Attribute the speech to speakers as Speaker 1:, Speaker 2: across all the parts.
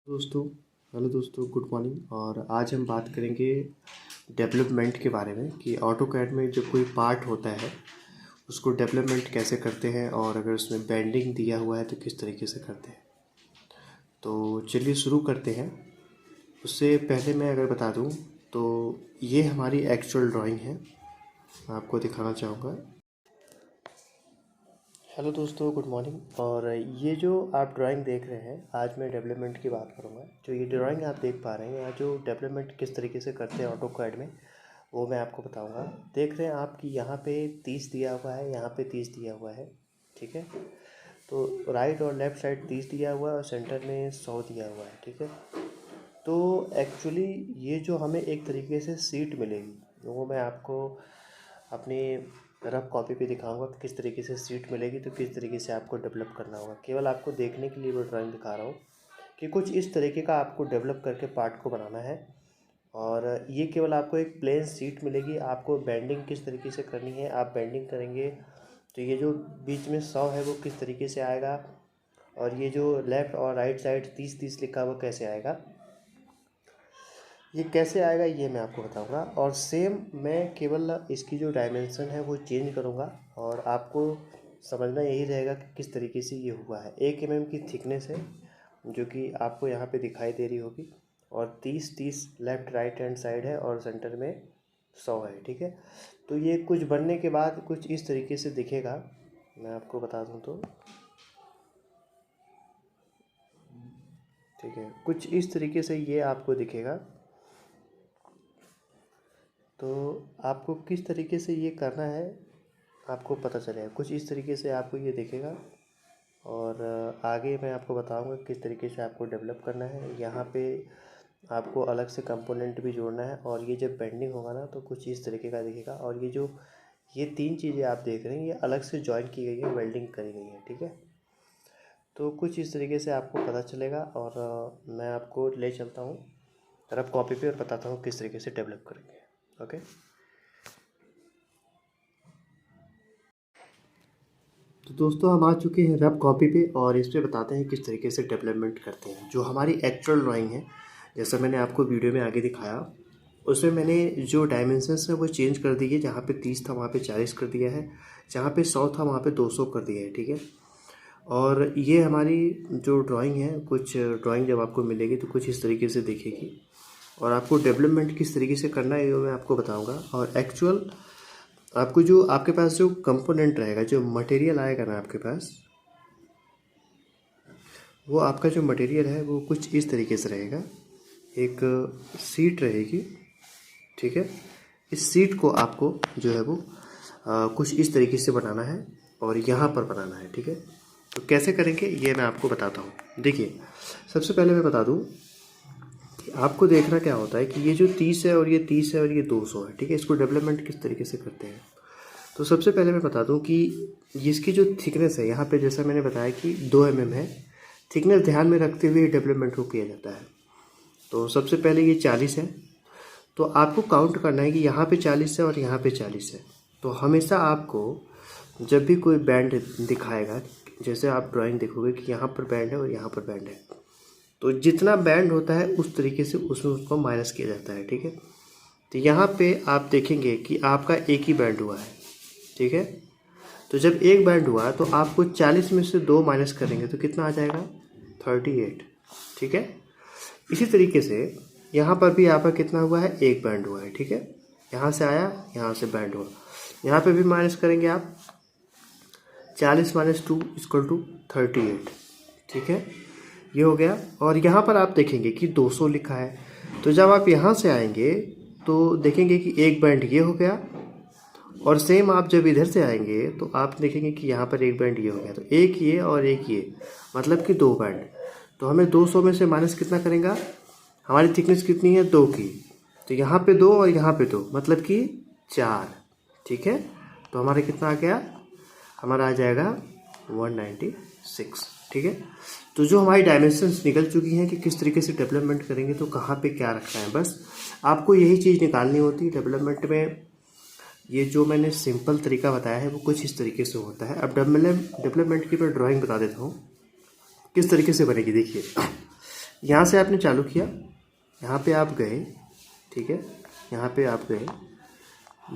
Speaker 1: दोस्तों हेलो दोस्तों, good morning. और आज हम बात करेंगे डेवलपमेंट के बारे में कि ऑटोकैड में जो कोई पार्ट होता है उसको डेवलपमेंट कैसे करते हैं, और अगर उसमें बेंडिंग दिया हुआ है तो किस तरीके से करते हैं। तो चलिए शुरू करते हैं। उससे पहले मैं अगर बता दूं तो ये हमारी एक्चुअल ड्राइंग है, मैं आपको दिखाना चाहूँगा। हेलो दोस्तों, गुड मॉर्निंग। और ये जो आप ड्राइंग देख रहे हैं, आज मैं डेवलपमेंट की बात करूँगा। जो ये ड्राइंग आप देख पा रहे हैं, यहाँ जो डेवलपमेंट किस तरीके से करते हैं ऑटोकैड में, वो मैं आपको बताऊँगा। देख रहे हैं आप कि यहाँ पे 30 दिया हुआ है, यहाँ पे 30 दिया हुआ है, ठीक है। तो राइट और लेफ़्ट साइड 30 दिया हुआ है और सेंटर में 100 दिया हुआ है, ठीक है। तो एक्चुअली ये जो हमें एक तरीके से सीट मिलेगी, वो मैं आपको अपनी रफ कॉपी पे दिखाऊंगा कि किस तरीके से सीट मिलेगी, तो किस तरीके से आपको डेवलप करना होगा। केवल आपको देखने के लिए वो ड्राइंग दिखा रहा हूँ कि कुछ इस तरीके का आपको डेवलप करके पार्ट को बनाना है। और ये केवल आपको एक प्लेन सीट मिलेगी, आपको बेंडिंग किस तरीके से करनी है, आप बेंडिंग करेंगे तो ये जो बीच में 100 है वो किस तरीके से आएगा, और ये जो लेफ़्ट और राइट साइड 30-30 लिखा हुआ कैसे आएगा, ये कैसे आएगा ये मैं आपको बताऊंगा। और सेम मैं केवल इसकी जो डायमेंशन है वो चेंज करूंगा, और आपको समझना यही रहेगा कि किस तरीके से ये हुआ है। 1 mm की थिकनेस है जो कि आपको यहाँ पे दिखाई दे रही होगी, और 30-30 लेफ़्ट राइट हैंड साइड है, और सेंटर में 100 है, ठीक है। तो ये कुछ बनने के बाद कुछ इस तरीके से दिखेगा। मैं आपको बता दूँ तो ठीक है, कुछ इस तरीके से ये आपको दिखेगा। तो आपको किस तरीके से ये करना है आपको पता चलेगा, कुछ इस तरीके से आपको ये दिखेगा। और आगे मैं आपको बताऊंगा किस तरीके से आपको डेवलप करना है। यहाँ पे आपको अलग से कंपोनेंट भी जोड़ना है, और ये जब बेंडिंग होगा ना तो कुछ इस तरीके का दिखेगा। और ये 3 चीज़ें आप देख रहे हैं, ये अलग से जॉइन की गई है, वेल्डिंग करी गई है, ठीक है। तो कुछ इस तरीके से आपको पता चलेगा, और मैं आपको ले चलता हूँ रफ कॉपी पे और बताता हूँ किस तरीके से डेवलप करेंगे। ओके, तो दोस्तों हम आ चुके हैं रफ कॉपी पे, और इस पे बताते हैं किस तरीके से डेवलपमेंट करते हैं। जो हमारी एक्चुअल ड्राइंग है, जैसा मैंने आपको वीडियो में आगे दिखाया, उसमें मैंने जो डायमेंशंस है वो चेंज कर दी है। जहाँ पे 30 था वहाँ पे 40 कर दिया है, जहाँ पे 100 था वहाँ पे 200 कर दिया है, ठीक है। और ये हमारी जो ड्राइंग है, कुछ ड्राइंग जब आपको मिलेगी तो कुछ इस तरीके से दिखेगी, और आपको डेवलपमेंट किस तरीके से करना है ये मैं आपको बताऊँगा। और एक्चुअल आपको जो आपके पास जो कंपोनेंट रहेगा, जो मटेरियल आएगा ना आपके पास, वो आपका जो मटेरियल है वो कुछ इस तरीके से रहेगा। एक सीट रहेगी, ठीक है। इस सीट को आपको जो है वो कुछ इस तरीके से बनाना है, और यहाँ पर बनाना है, ठीक है। तो कैसे करेंगे ये मैं आपको बताता हूँ। देखिए, सबसे पहले मैं बता दूँ कि आपको देखना क्या होता है कि ये जो 30 है और ये 30 है और ये 200 है, ठीक है। इसको डेवलपमेंट किस तरीके से करते हैं, तो सबसे पहले मैं बता दूं कि इसकी जो थिकनेस है, यहाँ पे जैसा मैंने बताया कि 2 mm है। थिकनेस ध्यान में रखते हुए डेवलपमेंट को किया जाता है। तो सबसे पहले ये 40 है, तो आपको काउंट करना है कि यहाँ पे 40 है और यहाँ पे 40 है। तो हमेशा आपको जब भी कोई बैंड दिखाएगा, जैसे आप ड्राइंग देखोगे कि यहाँ पर बैंड है और यहाँ पर बैंड है, तो जितना बैंड होता है उस तरीके से उसमें उसको माइनस किया जाता है, ठीक है। तो यहाँ पे आप देखेंगे कि आपका एक ही बैंड हुआ है, ठीक है। तो जब एक बैंड हुआ तो आपको 40 में से 2 माइनस करेंगे तो कितना आ जाएगा, 38, ठीक है। इसी तरीके से यहाँ पर भी आपका कितना हुआ है, एक बैंड हुआ है, ठीक है। यहाँ से आया, यहाँ से बैंड हुआ, यहाँ पे भी माइनस करेंगे आप, 40 - 2 = 38, ठीक है। ये हो गया। और यहाँ पर आप देखेंगे कि 200 लिखा है, तो जब आप यहाँ से आएंगे तो देखेंगे कि एक बैंड ये हो गया, और सेम आप जब इधर से आएंगे तो आप देखेंगे कि यहाँ पर एक बैंड ये हो गया। तो एक ये और एक ये, मतलब कि 2 बैंड। तो हमें 200 में से माइनस कितना करेगा, हमारी थिकनेस कितनी है, 2 की, तो यहाँ पे 2 और यहाँ पे 2, मतलब कि 4, ठीक है। तो हमारा कितना आ गया, हमारा आ जाएगा 196, ठीक है। तो जो हमारी डायमेंशंस निकल चुकी हैं कि किस तरीके से डेवलपमेंट करेंगे, तो कहाँ पे क्या रखना है, बस आपको यही चीज़ निकालनी होती है डेवलपमेंट में। ये जो मैंने सिंपल तरीका बताया है वो कुछ इस तरीके से होता है। अब डेवलपमेंट की मैं ड्राइंग बता देता हूँ किस तरीके से बनेगी। देखिए, यहाँ से आपने चालू किया, यहाँ पे आप गए, ठीक है, यहाँ पे आप गए,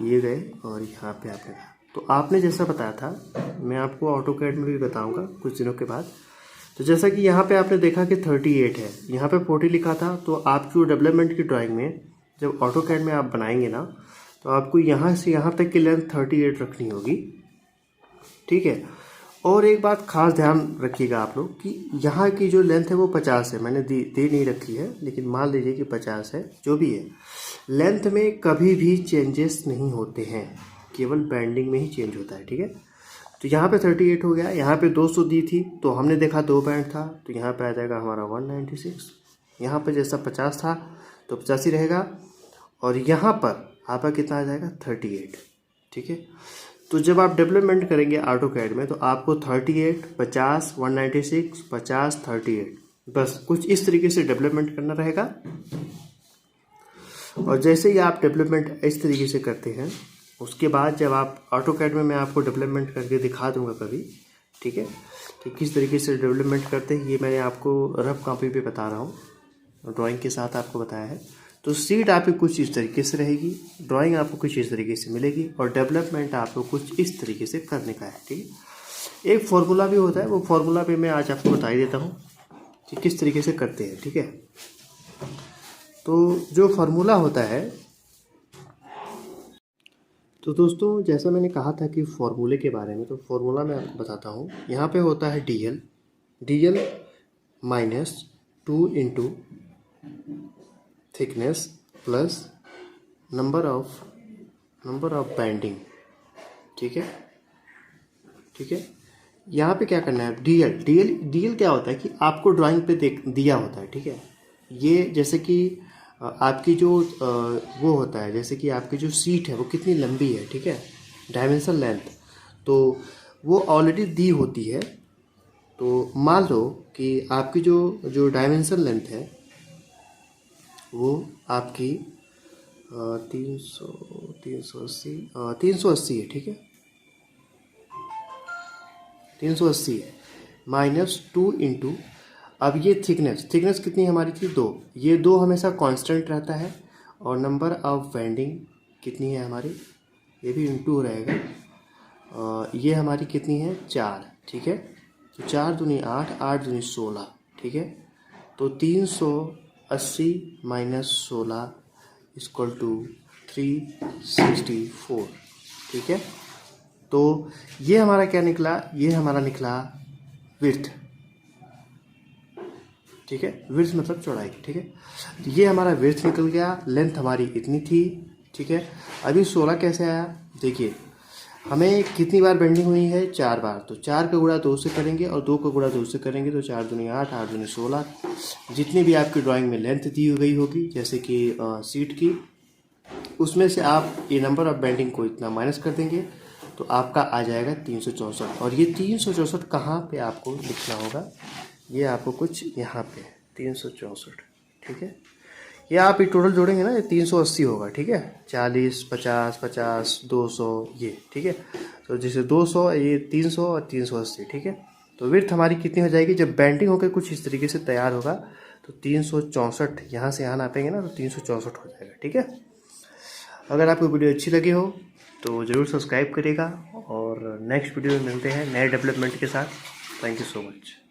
Speaker 1: ये गए और यहाँ पे आपने गए। तो आपने जैसा बताया था, मैं आपको ऑटोकैड में भी बताऊंगा कुछ दिनों के बाद। तो जैसा कि यहाँ पे आपने देखा कि 38 है, यहाँ पे 40 लिखा था। तो आपकी डेवलपमेंट की ड्राइंग में जब ऑटोकैड में आप बनाएंगे ना, तो आपको यहाँ से यहाँ तक की लेंथ 38 रखनी होगी, ठीक है। और एक बात खास ध्यान रखिएगा आप लोग कि यहाँ की जो लेंथ है वो 50 है। मैंने दे नहीं रखी है, लेकिन मान लीजिए कि 50 है। जो भी है, लेंथ में कभी भी चेंजेस नहीं होते हैं, केवल बैंडिंग में ही चेंज होता है, ठीक है। तो यहाँ पे 38 हो गया, यहाँ पे 200 दी थी तो हमने देखा 2 बैंड था, तो यहाँ पे आ जाएगा हमारा 196। यहाँ पे जैसा 50 था तो 85 रहेगा, और यहाँ पर आपका कितना आ जाएगा 38, ठीक है। तो जब आप डेवलपमेंट करेंगे ऑटोकैड में तो आपको 38, 50, 196, 50, 38 बस कुछ इस तरीके से डेवलपमेंट करना रहेगा। और जैसे ही आप डेवलपमेंट इस तरीके से करते हैं, उसके बाद जब आप ऑटोकैड में, मैं आपको डेवलपमेंट करके दिखा दूंगा कभी, ठीक है, कि किस तरीके से डेवलपमेंट करते हैं। ये मैंने आपको रफ कॉपी पे बता रहा हूँ, ड्राइंग के साथ आपको बताया है। तो सीट आपकी कुछ इस तरीके से रहेगी, ड्राइंग आपको कुछ इस तरीके से मिलेगी, और डेवलपमेंट आपको कुछ इस तरीके से करने का है, ठीक है। एक फार्मूला भी होता है, वो फार्मूला भी मैं आज आपको बता ही देता हूँ कि किस तरीके से करते हैं, ठीक है। तो जो फार्मूला होता है, तो दोस्तों जैसा मैंने कहा था कि फार्मूले के बारे में, तो फार्मूला मैं आपको बताता हूँ। यहाँ पे होता है DL minus 2 into thickness plus number of bending, ठीक है, ठीक है। यहाँ पे क्या करना है, DL क्या होता है कि आपको ड्राइंग पे दिया होता है, ठीक है। ये जैसे कि आपकी जो वो होता है, जैसे कि आपकी जो सीट है वो कितनी लंबी है, ठीक है, डायमेंशन लेंथ, तो वो ऑलरेडी दी होती है। तो मान लो कि आपकी जो डायमेंशन लेंथ है वो आपकी 380 है, ठीक है, 380 है, माइनस 2 इंटू, अब ये थिकनेस कितनी हमारी थी 2, ये 2 हमेशा कांस्टेंट रहता है, और नंबर ऑफ बैंडिंग कितनी है हमारी, ये भी इंटू रहेगा, ये हमारी कितनी है 4, ठीक है। तो 4 दूनी 8, 8 दूनी 16, ठीक है। तो 380 माइनस 16 इक्वल टू 364, ठीक है। तो ये हमारा क्या निकला, ये हमारा निकला विड्थ, ठीक है, विड्थ मतलब चौड़ाई, ठीक है। तो ये हमारा विड्थ निकल गया, लेंथ हमारी इतनी थी, ठीक है। अभी 16 कैसे आया, देखिए हमें कितनी बार बेंडिंग हुई है, 4 बार, तो 4 का गुणा 2 से करेंगे और 2 का गुणा 2 से करेंगे, तो 4 दूनी 8, 8 दूनी 16, जितनी भी आपकी ड्राइंग में लेंथ दी गई होगी, जैसे कि सीट की, उसमें से आप ये नंबर ऑफ बेंडिंग को इतना माइनस कर देंगे, तो आपका आ जाएगा 364। और ये 364 कहाँ पे आपको लिखना होगा, ये आपको कुछ यहाँ पे 364, ठीक है। ये आप ये टोटल जोड़ेंगे ना, ये 380 होगा, ठीक है, 40, 50, 50, 200, ये, ठीक है। तो जैसे 200, ये 300 और 380, ठीक है। तो विड्थ हमारी कितनी हो जाएगी, जब बैंडिंग होकर कुछ इस तरीके से तैयार होगा, तो 364 यहाँ से यहाँ नापेंगे ना, तो 364 हो जाएगा, ठीक है। अगर आपको वीडियो अच्छी लगी हो तो ज़रूर सब्सक्राइब करिएगा, और नेक्स्ट वीडियो में मिलते हैं नए डेवलपमेंट के साथ। Thank you so much.